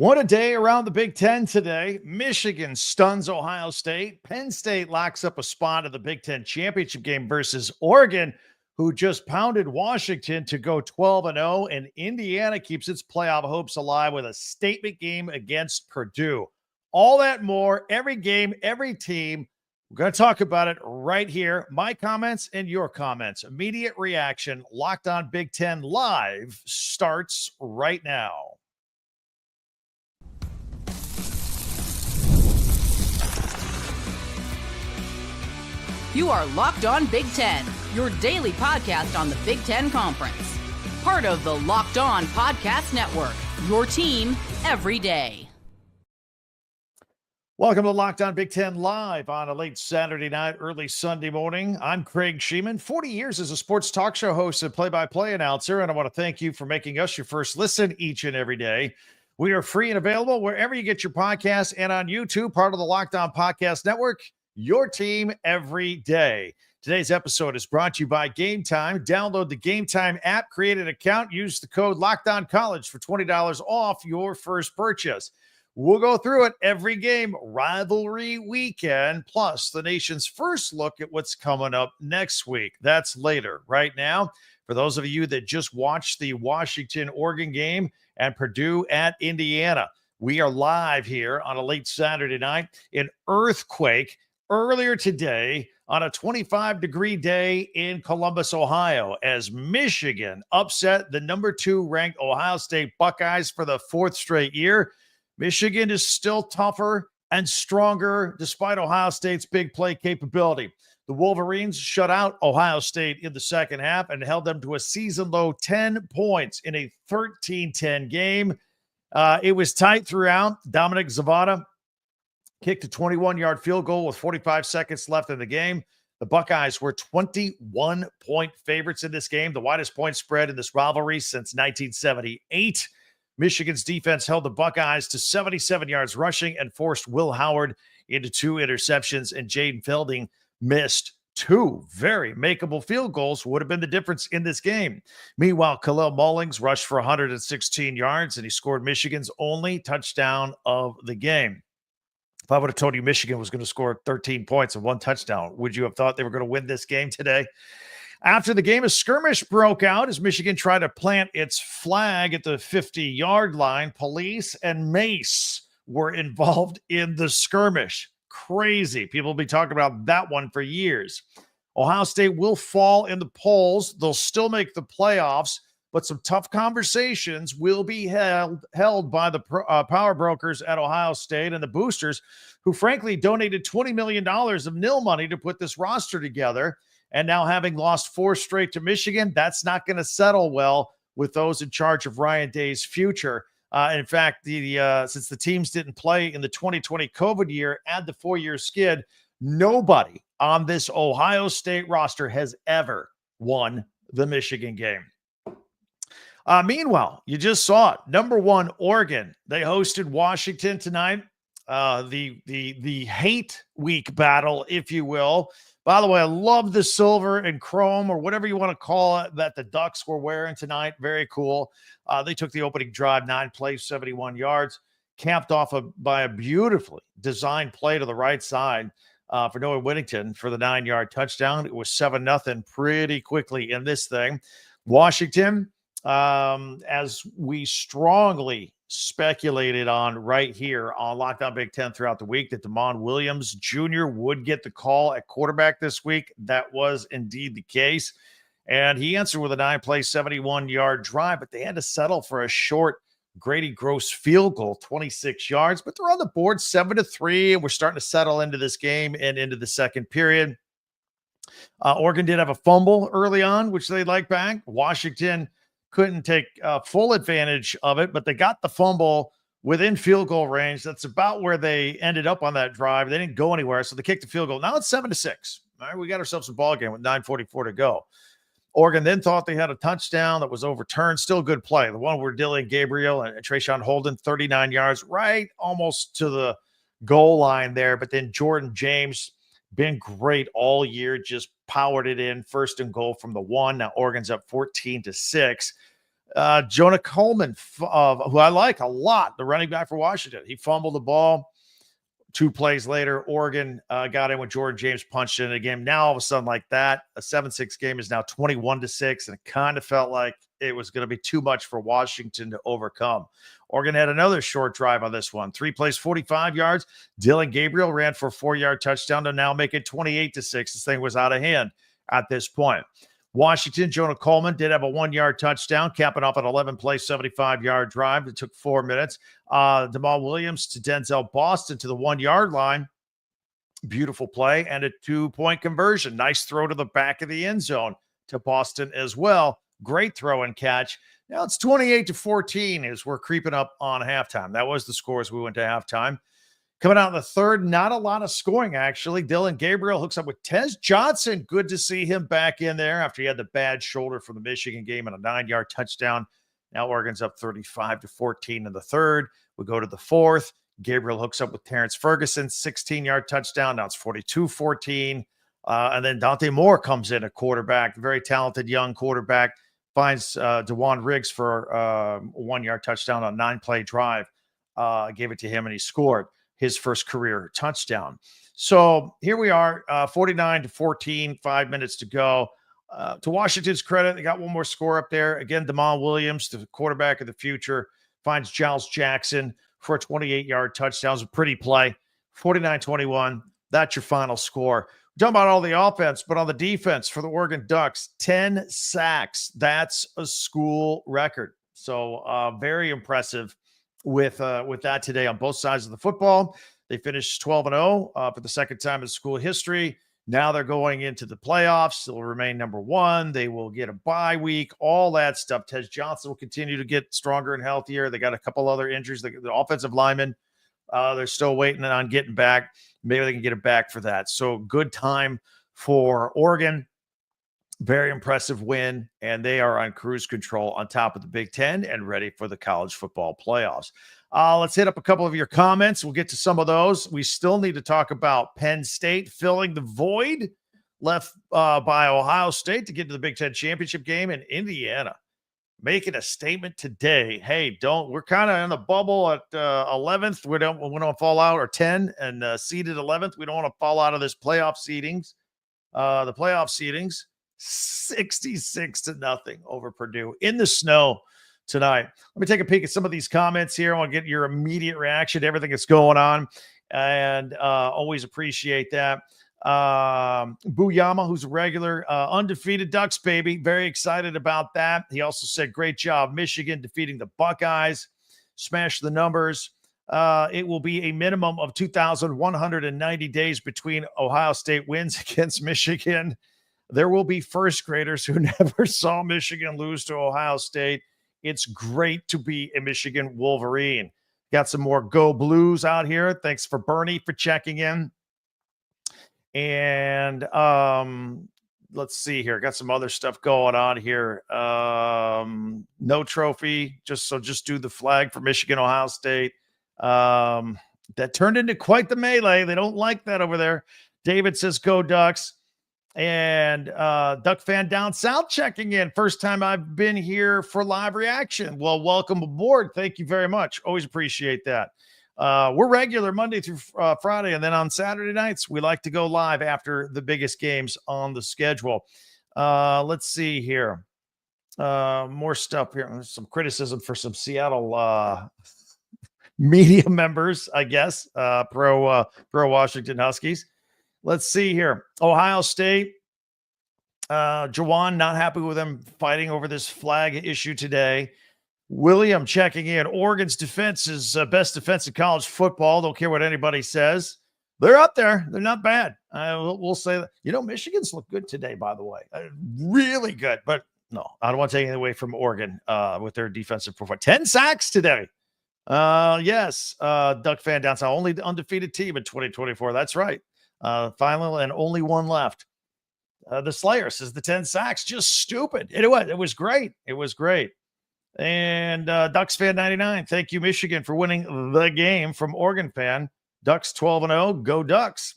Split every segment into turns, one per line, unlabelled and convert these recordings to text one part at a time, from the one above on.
What a day around the Big Ten today. Michigan stuns Ohio State. Penn State locks up a spot in the Big Ten championship game versus Oregon, who just pounded Washington to go 12-0. And Indiana keeps its playoff hopes alive with a statement game against Purdue. All that more, every game, every team. We're going to talk about it right here. My comments and your comments. Immediate reaction. Locked On Big Ten Live starts right now.
You are Locked On Big Ten, your daily podcast on the Big Ten Conference. Part of the Locked On Podcast Network, your team every day.
Welcome to Locked On Big Ten Live on a late Saturday night, early Sunday morning. I'm Craig Shemon, 40 years as a sports talk show host and play-by-play announcer, and I want to thank you for making us your first listen each and every day. We are free and available wherever you get your podcasts and on YouTube, part of the Locked On Podcast Network. Your team every day. Today's episode is brought to you by Game Time. Download the Game Time app, create an account, use the code LOCKEDONCollege for $20 off your first purchase. We'll go through it every game. Rivalry Weekend, plus the nation's first look at what's coming up next week. That's later. Right now, for those of you that just watched the Washington-Oregon game and Purdue at Indiana, we are live here on a late Saturday night. An earthquake earlier today on a 25-degree day in Columbus, Ohio, as Michigan upset the number 2 ranked Ohio State Buckeyes for the 4th straight year. Michigan is still tougher and stronger despite Ohio State's big play capability. The Wolverines shut out Ohio State in the second half and held them to a season-low 10 points in a 13-10 game. It was tight throughout. Dominic Zavada kicked a 21-yard field goal with 45 seconds left in the game. The Buckeyes were 21-point favorites in this game, the widest point spread in this rivalry since 1978. Michigan's defense held the Buckeyes to 77 yards rushing and forced Will Howard into 2 interceptions, and Jaden Felding missed 2 very makeable field goals, would have been the difference in this game. Meanwhile, Khalil Mullings rushed for 116 yards, and he scored Michigan's only touchdown of the game. If I would have told you Michigan was going to score 13 points and 1 touchdown, would you have thought they were going to win this game today? After the game, a skirmish broke out as Michigan tried to plant its flag at the 50-yard line. Police and mace were involved in the skirmish. Crazy. People will be talking about that one for years. Ohio State will fall in the polls. They'll still make the playoffs, but some tough conversations will be held by the power brokers at Ohio State and the boosters, who frankly donated $20 million of nil money to put this roster together. And now, having lost 4 straight to Michigan, that's not going to settle well with those in charge of Ryan Day's future. In fact, since the teams didn't play in the 2020 COVID year and the 4-year skid, nobody on this Ohio State roster has ever won the Michigan game. Meanwhile, you just saw it. Number 1, Oregon. They hosted Washington tonight. The hate week battle, if you will. By the way, I love the silver and chrome, or whatever you want to call it, that the Ducks were wearing tonight. Very cool. They took the opening drive, 9 plays, 71 yards, capped off by a beautifully designed play to the right side for Noah Whittington for the 9-yard touchdown. It was 7-0 pretty quickly in this thing. Washington, as we strongly speculated on right here on Locked On Big Ten throughout the week, that Damon Williams Jr. would get the call at quarterback this week. That was indeed the case. And he answered with a 9-play, 71-yard drive, but they had to settle for a short Grady Gross field goal, 26 yards. But they're on the board 7-3, and we're starting to settle into this game and into the second period. Oregon did have a fumble early on, which they'd like back. Washington couldn't take full advantage of it, but they got the fumble within field goal range. That's about where they ended up on that drive. They didn't go anywhere, so they kicked the field goal. Now it's 7-6. All right, we got ourselves a ball game with 9:44 to go. Oregon then thought they had a touchdown that was overturned. Still good play. The one where Dylan Gabriel and Trayshawn Holden, 39 yards, right almost to the goal line there. But then Jordan James, been great all year, just powered it in, 1st and goal from the 1. Now Oregon's up 14-6. Jonah Coleman, who I like a lot, the running back for Washington. He fumbled the ball. 2 plays later, Oregon got in when Jordan James punched in a game. Now, all of a sudden, like that, a 7-6 game is now 21-6, and it kind of felt like it was going to be too much for Washington to overcome. Oregon had another short drive on this one. 3 plays, 45 yards. Dylan Gabriel ran for a 4-yard touchdown to now make it 28-6. This thing was out of hand at this point. Washington, Jonah Coleman did have a 1-yard touchdown, capping off an 11-play, 75-yard drive. It took 4 minutes. Jamal Williams to Denzel Boston to the 1-yard line. Beautiful play and a 2-point conversion. Nice throw to the back of the end zone to Boston as well. Great throw and catch. Now it's 28-14 as we're creeping up on halftime. That was the score as we went to halftime. Coming out in the third, not a lot of scoring, actually. Dylan Gabriel hooks up with Tez Johnson. Good to see him back in there after he had the bad shoulder from the Michigan game and a 9-yard touchdown. Now Oregon's up 35-14 in the third. We go to the fourth. Gabriel hooks up with Terrence Ferguson, 16-yard touchdown. Now it's 42-14. And then Dante Moore comes in, a quarterback, very talented young quarterback, finds DeJuan Riggs for a 1-yard touchdown on a 9-play drive. Gave it to him, and he scored his first career touchdown. So here we are, 49-14, 5 minutes to go. To Washington's credit, they got one more score up there. Again, Jamal Williams, the quarterback of the future, finds Giles Jackson for a 28-yard touchdown. It was a pretty play. 49-21, that's your final score. We're talking about all the offense, but on the defense for the Oregon Ducks, 10 sacks. That's a school record. So very impressive with that today on both sides of the football. They finished 12-0 for the second time in school history. Now they're going into the playoffs. They'll remain number 1. They will get a bye week, all that stuff. Tez Johnson will continue to get stronger and healthier. They got a couple other injuries. The offensive linemen, they're still waiting on getting back. Maybe they can get it back for that. So good time for Oregon. Very impressive win, and they are on cruise control on top of the Big Ten and ready for the college football playoffs. Let's hit up a couple of your comments. We'll get to some of those. We still need to talk about Penn State filling the void left by Ohio State to get to the Big Ten championship game, and Indiana making a statement today. Hey, we're kind of in the bubble at 11th. We don't want to fall out, or 10 and seeded 11th. We don't want to fall out of this playoff seedings. The playoff seedings. 66-0 over Purdue in the snow tonight. Let me take a peek at some of these comments here. I want to get your immediate reaction to everything that's going on, and always appreciate that. Booyama, who's a regular, undefeated Ducks, baby. Very excited about that. He also said, great job, Michigan, defeating the Buckeyes. Smash the numbers. It will be a minimum of 2,190 days between Ohio State wins against Michigan. There will be first graders who never saw Michigan lose to Ohio State. It's great to be a Michigan Wolverine. Got some more Go Blues out here. Thanks for Bernie for checking in. And let's see here. Got some other stuff going on here. No trophy. Just do the flag for Michigan, Ohio State. That turned into quite the melee. They don't like that over there. David says, go Ducks. And Duck fan down south checking in. First time I've been here for live reaction. Well, welcome aboard. Thank you very much. Always appreciate that. We're regular Monday through Friday, and then on Saturday nights, we like to go live after the biggest games on the schedule. Let's see here. More stuff here. There's some criticism for some Seattle media members, I guess, pro Washington Huskies. Let's see here. Ohio State. Jawan, not happy with them fighting over this flag issue today. William checking in. Oregon's defense is best defense in college football. Don't care what anybody says. They're up there. They're not bad. We'll say that. Michigan's looked good today, by the way. Really good. But no, I don't want to take anything away from Oregon with their defensive performance. 10 sacks today. Yes. Duck fan down south. Only the undefeated team in 2024. That's right. Final and only one left. The Slayer says the 10 sacks, just stupid. It was great. It was great. And Ducks fan 99. Thank you, Michigan, for winning the game. From Oregon fan, Ducks 12-0. Go Ducks.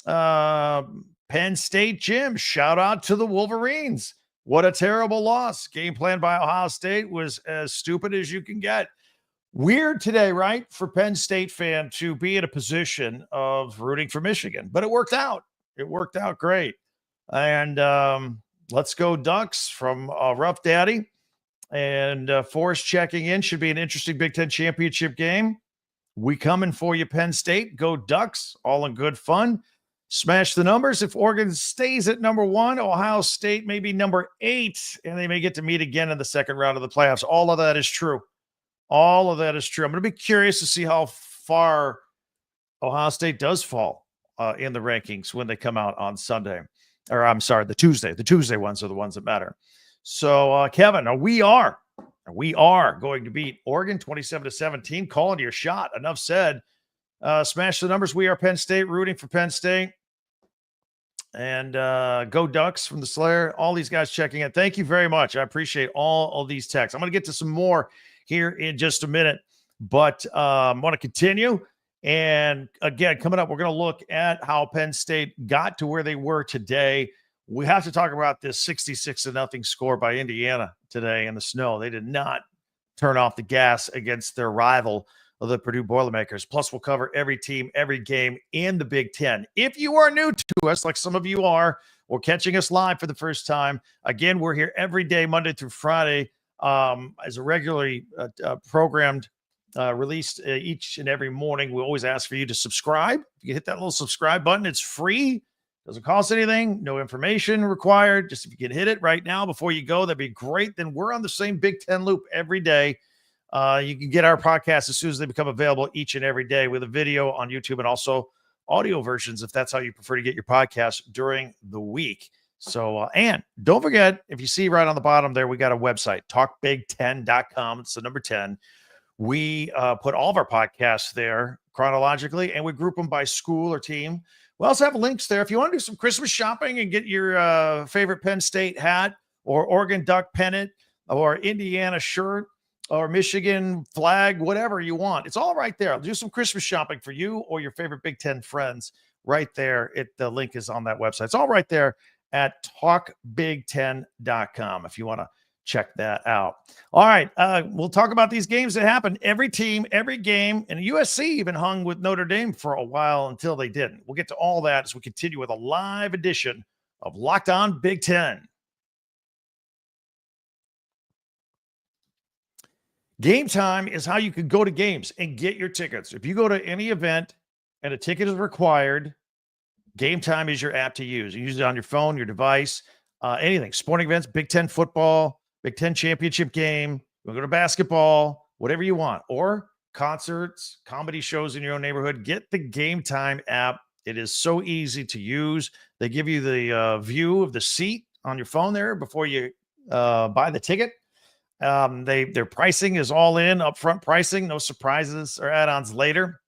Penn State Jim, shout out to the Wolverines. What a terrible loss. Game plan by Ohio State was as stupid as you can get. Weird today, right? For Penn State fan to be in a position of rooting for Michigan, but it worked out. It worked out great. And let's go Ducks from Rough Daddy. And Forrest checking in. Should be an interesting Big Ten championship game. We coming for you, Penn State. Go Ducks. All in good fun. Smash the numbers. If Oregon stays at number 1, Ohio State may be number 8, and they may get to meet again in the second round of the playoffs. All of that is true. All of that is true. I'm going to be curious to see how far Ohio State does fall in the rankings when they come out on Sunday. Or I'm sorry, the Tuesday. The Tuesday ones are the ones that matter. So, Kevin, we are going to beat Oregon 27-17. Calling your shot. Enough said. Smash the numbers. We are Penn State, rooting for Penn State. And go Ducks from the Slayer. All these guys checking in. Thank you very much. I appreciate all of these texts. I'm going to get to some more here in just a minute, but I want to continue. And again, coming up, we're going to look at how Penn State got to where they were today. We have to talk about this 66-0 score by Indiana today in the snow. They did not turn off the gas against their rival of the Purdue Boilermakers. Plus, we'll cover every team, every game in the Big Ten. If you are new to us, like some of you are, or catching us live for the first time, again, we're here every day, Monday through Friday, as a regularly programmed released each and every morning. We always ask for you to subscribe. You can hit that little subscribe button. It's free. Doesn't cost anything. No information required. Just if you can hit it right now before you go, that'd be great. Then we're on the same Big Ten loop every day. You can get our podcast as soon as they become available each and every day with a video on YouTube and also audio versions if that's how you prefer to get your podcast during the week. So, and don't forget, if you see right on the bottom there, we got a website, talkbig10.com. It's the number 10. We put all of our podcasts there chronologically, and we group them by school or team. We also have links there. If you want to do some Christmas shopping and get your favorite Penn State hat or Oregon Duck pennant or Indiana shirt or Michigan flag, whatever you want, it's all right there. I'll do some Christmas shopping for you or your favorite Big Ten friends right there. The link is on that website. It's all right there at talkbig10.com if you want to check that out. All right. We'll talk about these games that happened. Every team, every game, and USC even hung with Notre Dame for a while until they didn't. We'll get to all that as we continue with a live edition of Locked On Big Ten. Game time is how you can go to games and get your tickets. If you go to any event and a ticket is required, Game Time is your app to use. You use it on your phone, your device, anything. Sporting events, Big Ten football, Big Ten championship game, we'll go to basketball, whatever you want, or concerts, comedy shows in your own neighborhood. Get the Game Time app. It is so easy to use. They give you the view of the seat on your phone there before you buy the ticket. Their pricing is all in, upfront pricing, no surprises or add-ons later.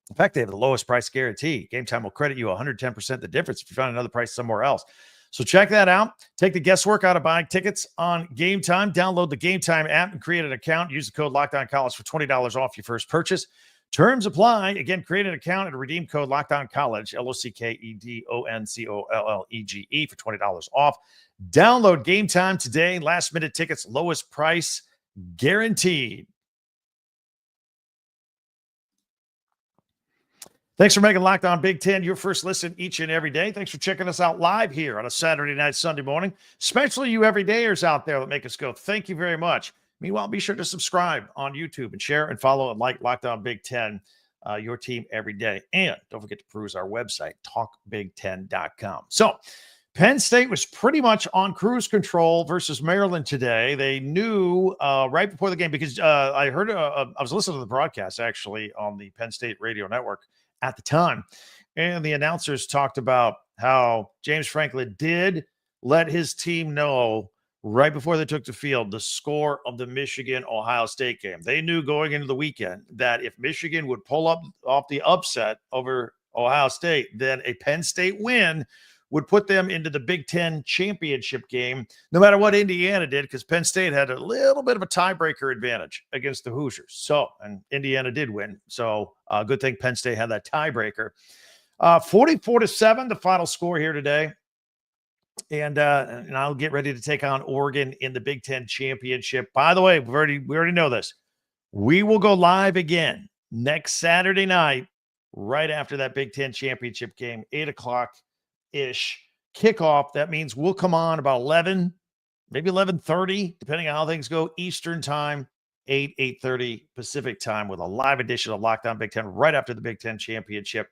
In fact, they have the lowest price guarantee. Game Time will credit you 110% the difference if you find another price somewhere else. So check that out. Take the guesswork out of buying tickets on Game Time. Download the Game Time app and create an account. Use the code LOCKEDONCollege for $20 off your first purchase. Terms apply. Again, create an account and redeem code LOCKEDONCollege, LOCKEDONCOLLEGE for $20 off. Download Game Time today. Last minute tickets, lowest price guaranteed. Thanks for making Locked On Big Ten your first listen each and every day. Thanks for checking us out live here on a Saturday night, Sunday morning, especially you everydayers out there that make us go. Thank you very much. Meanwhile, be sure to subscribe on YouTube and share and follow and like Locked On Big Ten, your team every day. And don't forget to peruse our website, talkbig10.com. So Penn State was pretty much on cruise control versus Maryland today. They knew right before the game because I heard I was listening to the broadcast actually on the Penn State radio network at the time. And the announcers talked about how James Franklin did let his team know right before they took the field the score of the Michigan-Ohio State game. They knew going into the weekend that if Michigan would pull up off the upset over Ohio State, then a Penn State win would put them into the Big Ten championship game, no matter what Indiana did, because Penn State had a little bit of a tiebreaker advantage against the Hoosiers. So, and Indiana did win. So, good thing Penn State had that tiebreaker. 44-7, the final score here today. And I'll get ready to take on Oregon in the Big Ten championship. By the way, we already know this. We will go live again next Saturday night, right after that Big Ten championship game, 8:00-ish kickoff. That means we'll come on about 11, maybe 11:30, depending on how things go, Eastern time, 8:30 Pacific time, with a live edition of Locked On Big Ten right after the Big Ten championship.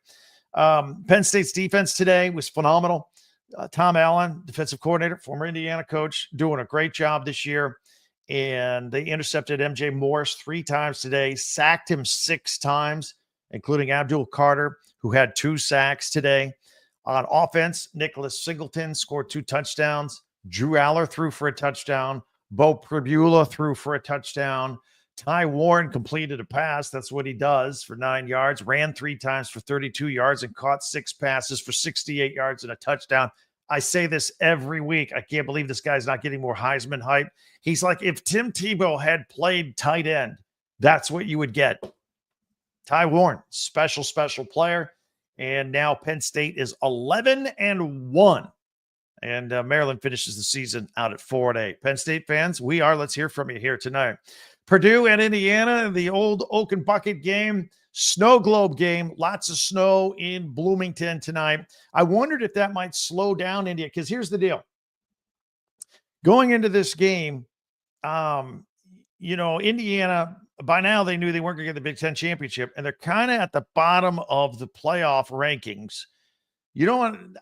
Penn State's defense today was phenomenal. Tom Allen, defensive coordinator, former Indiana coach, doing a great job this year. And they intercepted MJ Morris 3 times today, sacked him 6 times, including Abdul Carter, who had 2 sacks today. On offense, Nicholas Singleton scored 2 touchdowns. Drew Aller threw for a touchdown. Bo Pribula threw for a touchdown. Ty Warren completed a pass. That's what he does, for 9 yards. Ran 3 times for 32 yards and caught 6 passes for 68 yards and a touchdown. I say this every week. I can't believe this guy's not getting more Heisman hype. He's like, if Tim Tebow had played tight end, that's what you would get. Ty Warren, special player. And now Penn State is 11-1. And Maryland finishes the season out at 4-8. Penn State fans, let's hear from you here tonight. Purdue and Indiana, the old Oak and Bucket game, snow globe game, lots of snow in Bloomington tonight. I wondered if that might slow down India, because here's the deal. Going into this game, Indiana, by now they knew they weren't going to get the Big Ten championship, and they're kind of at the bottom of the playoff rankings. You don't want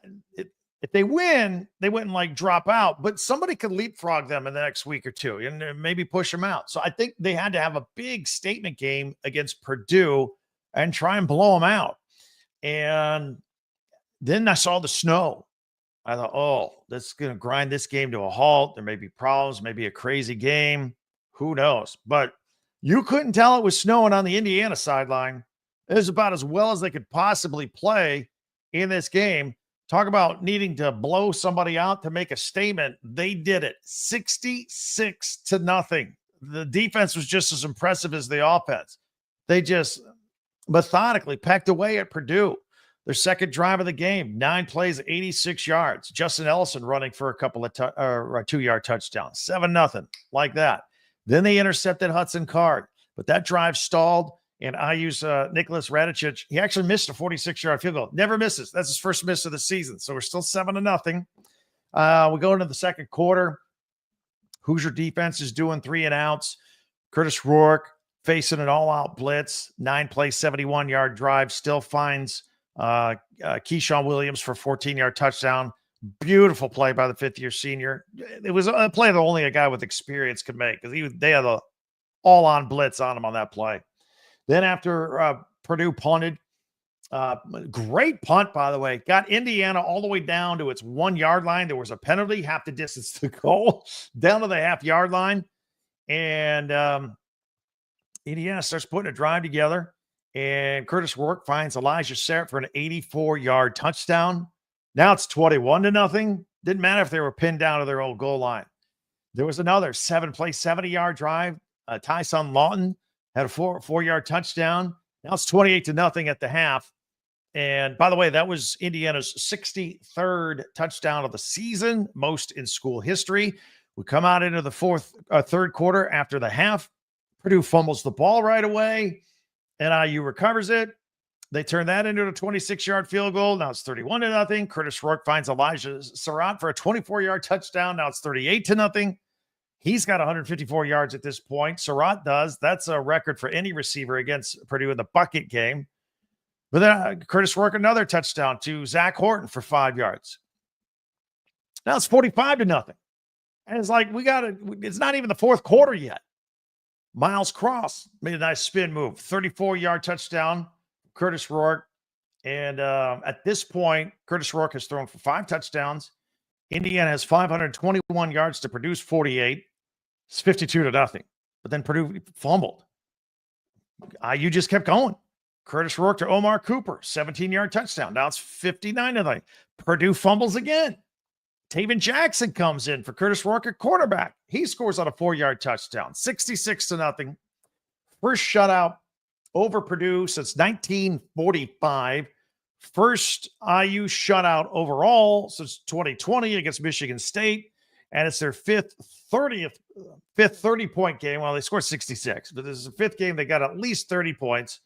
if they win, they wouldn't like drop out, but somebody could leapfrog them in the next week or two and maybe push them out. So I think they had to have a big statement game against Purdue and try and blow them out. And then I saw the snow. I thought, oh, that's going to grind this game to a halt. There may be problems, maybe a crazy game. Who knows? But you couldn't tell it was snowing on the Indiana sideline. It was about as well as they could possibly play in this game. Talk about needing to blow somebody out to make a statement. They did it 66-0. The defense was just as impressive as the offense. They just methodically pecked away at Purdue. Their second drive of the game, 9 plays, 86 yards. Justin Ellison running for a couple of 2-yard touchdowns, 7-0, like that. Then they intercepted Hudson Card, but that drive stalled. And IU's Nicholas Radicic, he actually missed a 46-yard field goal. Never misses. That's his first miss of the season. So we're still 7-0. We go into the second quarter. Hoosier defense is doing 3 and outs. Curtis Rourke facing an all-out blitz. 9-play, 71-yard drive. Still finds Keyshawn Williams for a 14-yard touchdown. Beautiful play by the 5th-year senior. It was a play that only a guy with experience could make, because they had an all-on blitz on him on that play. Then after Purdue punted, great punt, by the way, got Indiana all the way down to its 1-yard line. There was a penalty, half the distance to go, down to the half-yard line. And Indiana starts putting a drive together, and Curtis Rourke finds Elijah Sarrett for an 84-yard touchdown. Now it's 21-0. Didn't matter if they were pinned down to their old goal line. There was another 7-play, 70-yard drive. Tyson Lawton had a 4-yard touchdown. Now it's 28-0 at the half. And by the way, that was Indiana's 63rd touchdown of the season, most in school history. We come out into the third quarter after the half. Purdue fumbles the ball right away, and IU recovers it. They turn that into a 26-yard field goal. Now it's 31-0. Curtis Rourke finds Elijah Sarrett for a 24-yard touchdown. Now it's 38-0. He's got 154 yards at this point. Surratt does. That's a record for any receiver against Purdue in the bucket game. But then Curtis Rourke, another touchdown to Zach Horton for 5 yards. Now it's 45-0. And it's like, it's not even the fourth quarter yet. Miles Cross made a nice spin move. 34-yard touchdown, Curtis Rourke. And at this point, Curtis Rourke has thrown for 5 touchdowns. Indiana has 521 yards to Purdue's 48. It's 52-0. But then Purdue fumbled. IU just kept going. Curtis Rourke to Omar Cooper, 17-yard touchdown. Now it's 59-0. Purdue fumbles again. Taven Jackson comes in for Curtis Rourke at quarterback. He scores on a 4-yard touchdown, 66-0. First shutout over Purdue since 1945. First IU shutout overall since 2020 against Michigan State, and it's their fifth 30-point game. Well, they scored 66, but this is the fifth game they got at least 30 points.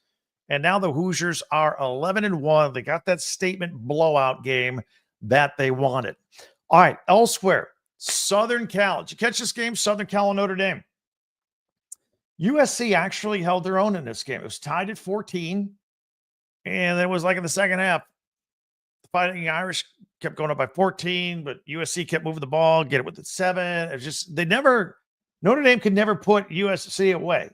And now the Hoosiers are 11-1. They got that statement blowout game that they wanted. All right, elsewhere, Southern Cal. Did you catch this game? Southern Cal and Notre Dame. USC actually held their own in this game. It was tied at 14. And it was like in the second half, the Fighting Irish kept going up by 14, but USC kept moving the ball, get it with the 7. It's just, Notre Dame could never put USC away.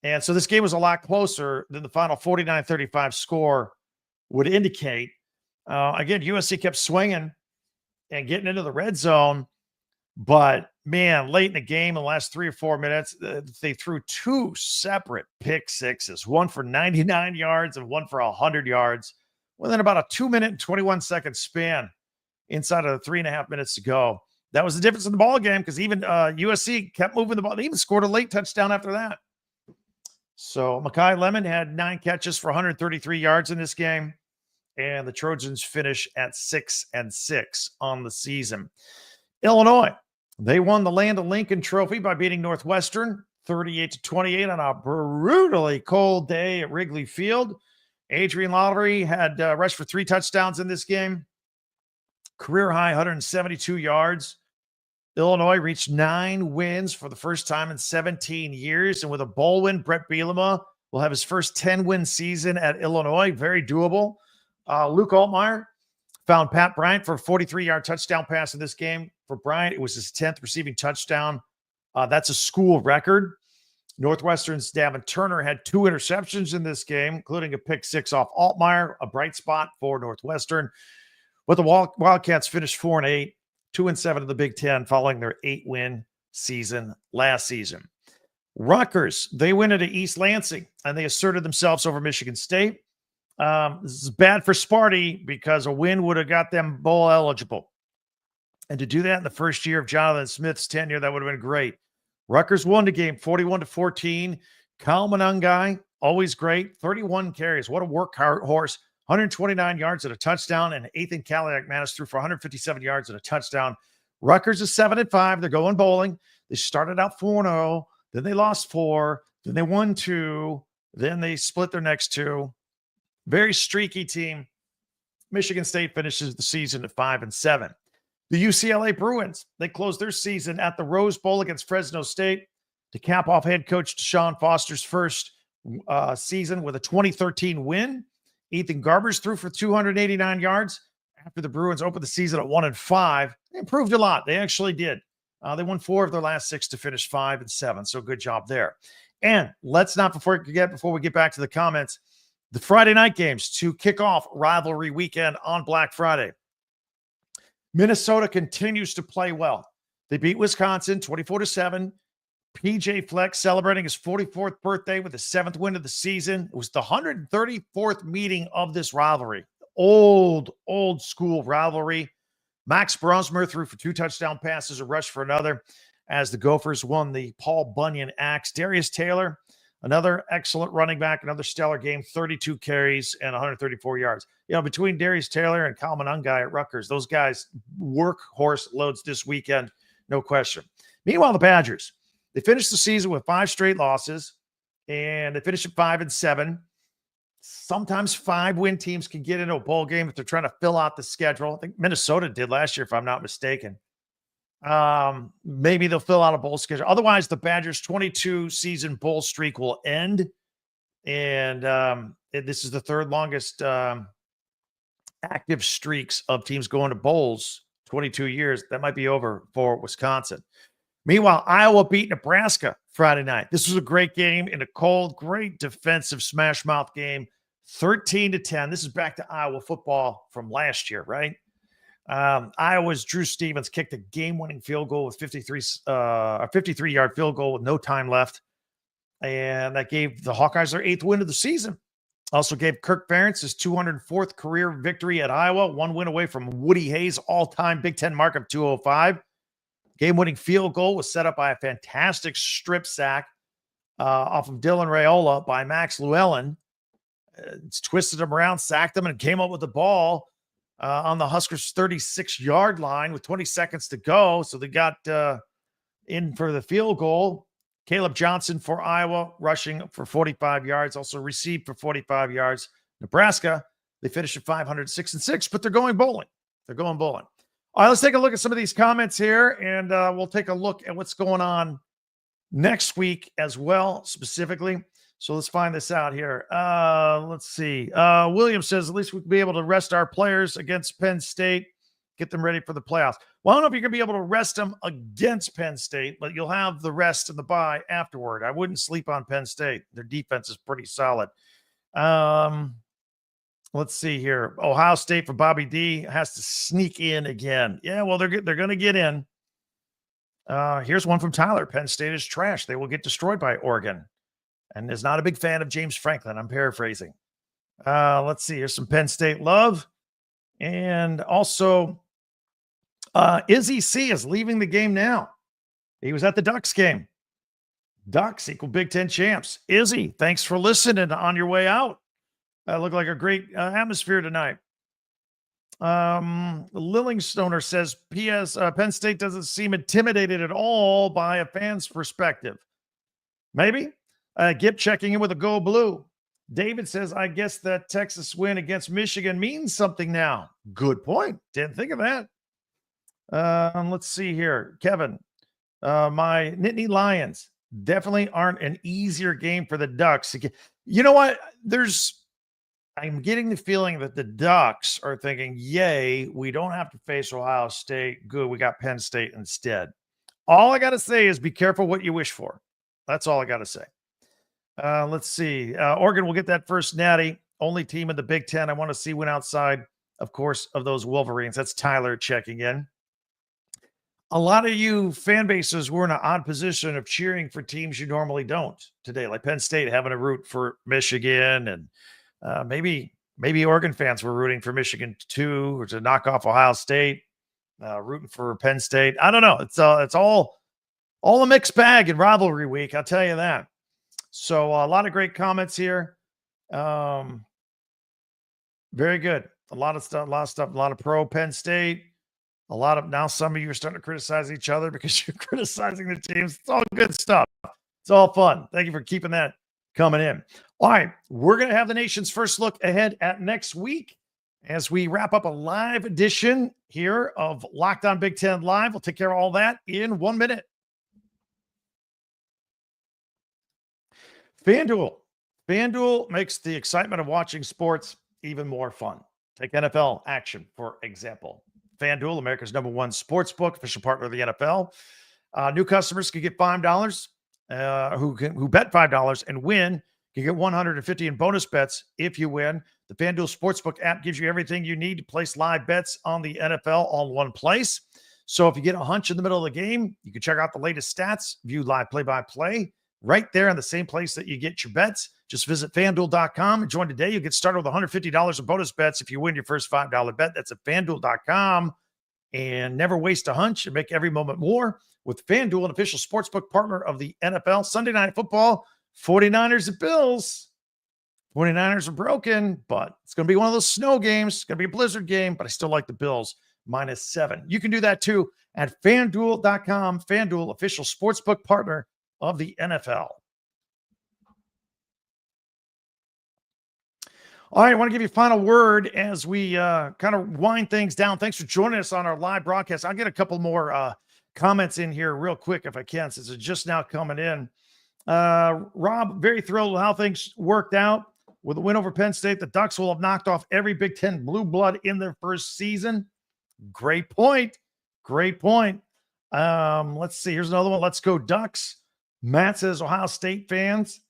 And so this game was a lot closer than the final 49-35 score would indicate. Again, USC kept swinging and getting into the red zone. But, man, late in the game, in the last 3 or 4 minutes, they threw 2 separate pick sixes, one for 99 yards and one for 100 yards, within about a 2-minute and 21-second span inside of the 3.5 minutes to go. That was the difference in the ball game because even USC kept moving the ball. They even scored a late touchdown after that. So Mekhi Lemon had 9 catches for 133 yards in this game, and the Trojans finish at 6-6 on the season. Illinois. They won the Land of Lincoln Trophy by beating Northwestern 38-28 on a brutally cold day at Wrigley Field. Adrian Lowry had rushed for 3 touchdowns in this game. Career high 172 yards. Illinois reached 9 wins for the first time in 17 years. And with a bowl win, Brett Bielema will have his first 10-win season at Illinois. Very doable. Luke Altmaier found Pat Bryant for a 43-yard touchdown pass in this game. For Bryant, it was his 10th receiving touchdown. That's a school record. Northwestern's Davin Turner had 2 interceptions in this game, including a pick 6 off Altmaier, a bright spot for Northwestern. But the Wildcats finished 4-8, 2-7 in the Big Ten following their 8-win season last season. Rutgers, they went into East Lansing, and they asserted themselves over Michigan State. This is bad for Sparty because a win would have got them bowl eligible. And to do that in the first year of Jonathan Smith's tenure, that would have been great. Rutgers won the game 41-14. Kyle Monangai, always great. 31 carries. What a workhorse. 129 yards and a touchdown. And Ethan Kaliak-Manis threw for 157 yards and a touchdown. Rutgers is 7-5. They're going bowling. They started out 4-0. Then they lost 4. Then they won 2. Then they split their next 2. Very streaky team. Michigan State finishes the season at 5-7. The UCLA Bruins, they closed their season at the Rose Bowl against Fresno State to cap off head coach Sean Foster's first season with a 2013 win. Ethan Garbers threw for 289 yards after the Bruins opened the season at 1-5. They improved a lot. They actually did. They won 4 of their last 6 to finish 5-7. So good job there. And let's not before we get back to the comments, the Friday night games to kick off Rivalry Weekend on Black Friday. Minnesota continues to play well. They beat Wisconsin 24-7. PJ Fleck celebrating his 44th birthday with the 7th win of the season. It was the 134th meeting of this rivalry. Old school rivalry. Max Brosmer threw for 2 touchdown passes, a rush for another, as the Gophers won the Paul Bunyan Axe. Darius Taylor, another excellent running back, another stellar game, 32 carries and 134 yards. You know, between Darius Taylor and Kyle Monangai at Rutgers, those guys workhorse loads this weekend, no question. Meanwhile, the Badgers, they finished the season with 5 straight losses, and they finished at 5-7. Sometimes 5-win teams can get into a bowl game if they're trying to fill out the schedule. I think Minnesota did last year, if I'm not mistaken. Maybe they'll fill out a bowl schedule. Otherwise, the Badgers' 22-season bowl streak will end, and this is the 3rd longest active streaks of teams going to bowls, 22 years. That might be over for Wisconsin. Meanwhile, Iowa beat Nebraska Friday night. This was a great game in a cold, great defensive smash mouth game, 13-10. This is back to Iowa football from last year, right? Iowa's Drew Stevens kicked a game-winning field goal with a 53-yard field goal with no time left. And that gave the Hawkeyes their 8th win of the season. Also gave Kirk Ferentz his 204th career victory at Iowa, 1 win away from Woody Hayes' all-time Big Ten mark of 205. Game-winning field goal was set up by a fantastic strip sack off of Dylan Raiola by Max Llewellyn. twisted them around, sacked them, and came up with the ball on the Huskers' 36-yard line with 20 seconds to go. So they got in for the field goal. Caleb Johnson for Iowa, rushing for 45 yards, also received for 45 yards. Nebraska, they finished at 506-6, but they're going bowling. They're going bowling. All right, let's take a look at some of these comments here, and we'll take a look at what's going on next week as well, specifically. So let's find this out here. Let's see. William says, at least we'll be able to rest our players against Penn State, get them ready for the playoffs. Well, I don't know if you're going to be able to rest them against Penn State, but you'll have the rest and the bye afterward. I wouldn't sleep on Penn State. Their defense is pretty solid. Let's see here. Ohio State for Bobby D has to sneak in again. Yeah, well, they're going to get in. Here's one from Tyler. Penn State is trash. They will get destroyed by Oregon. And is not a big fan of James Franklin. I'm paraphrasing. Let's see. Here's some Penn State love. And also, Izzy C is leaving the game now. He was at the Ducks game. Ducks equal Big Ten champs. Izzy, thanks for listening on your way out. Looked like a great atmosphere tonight. Lillingstoner says, P.S. Penn State doesn't seem intimidated at all by a fan's perspective. Maybe. Gip checking in with a go blue. David says, I guess that Texas win against Michigan means something now. Good point. Didn't think of that. Let's see here. Kevin, my Nittany Lions definitely aren't an easier game for the Ducks. You know what? I'm getting the feeling that the Ducks are thinking, yay, we don't have to face Ohio State. Good, we got Penn State instead. All I got to say is be careful what you wish for. That's all I got to say. Let's see. Oregon will get that first natty. Only team in the Big Ten I want to see win outside, of course, of those Wolverines. That's Tyler checking in. A lot of you fan bases were in an odd position of cheering for teams you normally don't today, like Penn State having a root for Michigan, and maybe Oregon fans were rooting for Michigan too, or to knock off Ohio State, rooting for Penn State. I don't know. It's all a mixed bag in rivalry week. I'll tell you that. So a lot of great comments here. Very good. A lot of pro Penn State. Now some of you are starting to criticize each other because you're criticizing the teams. It's all good stuff. It's all fun. Thank you for keeping that coming in. All right, we're going to have the nation's first look ahead at next week as we wrap up a live edition here of Locked On Big Ten Live. We'll take care of all that in 1 minute. FanDuel makes the excitement of watching sports even more fun. Take NFL action, for example. FanDuel, America's #1 sportsbook, official partner of the NFL. New customers can get $5 who bet $5 and win. You get $150 in bonus bets if you win. The FanDuel Sportsbook app gives you everything you need to place live bets on the NFL all in one place. So if you get a hunch in the middle of the game, you can check out the latest stats, view live play-by-play right there in the same place that you get your bets. Just visit FanDuel.com and join today. You'll get started with $150 in bonus bets if you win your first $5 bet. That's at FanDuel.com. And never waste a hunch and make every moment more with FanDuel, an official sportsbook partner of the NFL. Sunday Night Football, 49ers and Bills. 49ers are broken, but it's going to be one of those snow games. It's going to be a blizzard game, but I still like the Bills -7. You can do that too at FanDuel.com. FanDuel, official sportsbook partner of the NFL. All right, I want to give you a final word as we kind of wind things down. Thanks for joining us on our live broadcast. I'll get a couple more comments in here real quick if I can, since it's just now coming in. Rob, very thrilled with how things worked out. With a win over Penn State, the Ducks will have knocked off every Big Ten blue blood in their first season. Great point. Great point. Let's see. Here's another one. Let's go Ducks. Matt says Ohio State fans.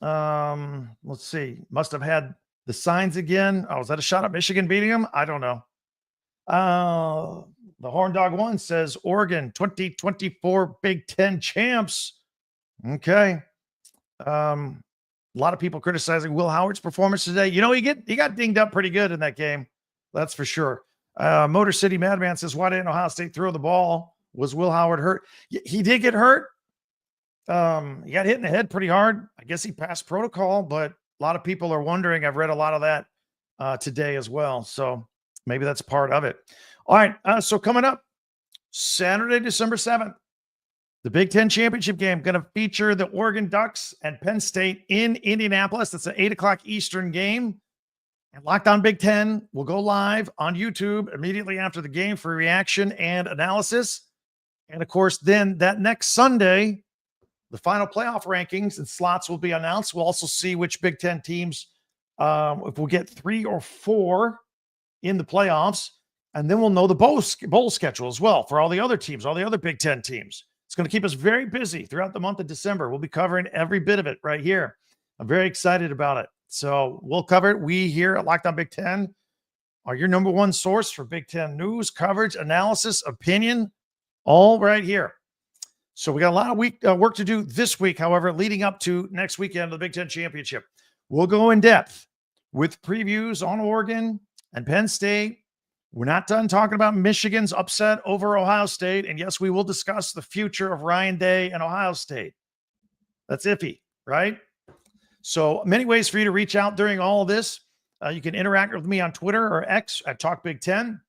Let's see. Must have had the signs again. Oh, was that a shot at Michigan beating them? I don't know. The Horn Dog 1 says Oregon 2024 Big Ten champs. Okay. A lot of people criticizing Will Howard's performance today. You know, he got dinged up pretty good in that game. That's for sure. Motor City Madman says, why didn't Ohio State throw the ball? Was Will Howard hurt? He did get hurt. He got hit in the head pretty hard. I guess he passed protocol, but A lot of people are wondering. I've read a lot of that today as well. So maybe that's part of it. All right. So coming up Saturday, December 7th, the Big Ten championship game going to feature the Oregon Ducks and Penn State in Indianapolis. That's an 8 o'clock Eastern game. And Locked On Big Ten will go live on YouTube immediately after the game for reaction and analysis. And of course, then that next Sunday, the final playoff rankings and slots will be announced. We'll also see which Big Ten teams, if we'll get 3 or 4 in the playoffs. And then we'll know the bowl schedule as well for all the other teams, all the other Big Ten teams. It's going to keep us very busy throughout the month of December. We'll be covering every bit of it right here. I'm very excited about it. So we'll cover it. We here at Locked On Big Ten are your number one source for Big Ten news, coverage, analysis, opinion, all right here. So we got a lot of work to do this week, however, leading up to next weekend of the Big Ten Championship. We'll go in depth with previews on Oregon and Penn State. We're not done talking about Michigan's upset over Ohio State. And yes, we will discuss the future of Ryan Day and Ohio State. That's iffy, right? So many ways for you to reach out during all of this. You can interact with me on Twitter or X at Talk Big Ten.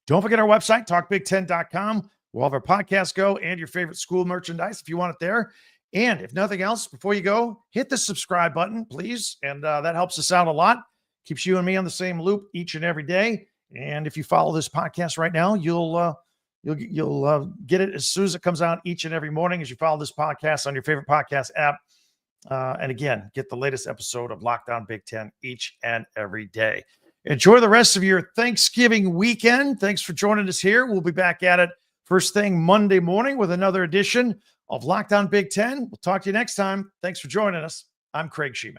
Don't forget our website, talkbig10.com. We'll have our podcast go and your favorite school merchandise if you want it there. And if nothing else, before you go, hit the subscribe button, please. And that helps us out a lot. Keeps you and me on the same loop each and every day. And if you follow this podcast right now, you'll get it as soon as it comes out each and every morning as you follow this podcast on your favorite podcast app. And again, get the latest episode of Locked On Big Ten each and every day. Enjoy the rest of your Thanksgiving weekend. Thanks for joining us here. We'll be back at it first thing Monday morning with another edition of Locked On Big Ten. We'll talk to you next time. Thanks for joining us. I'm Craig Shemon.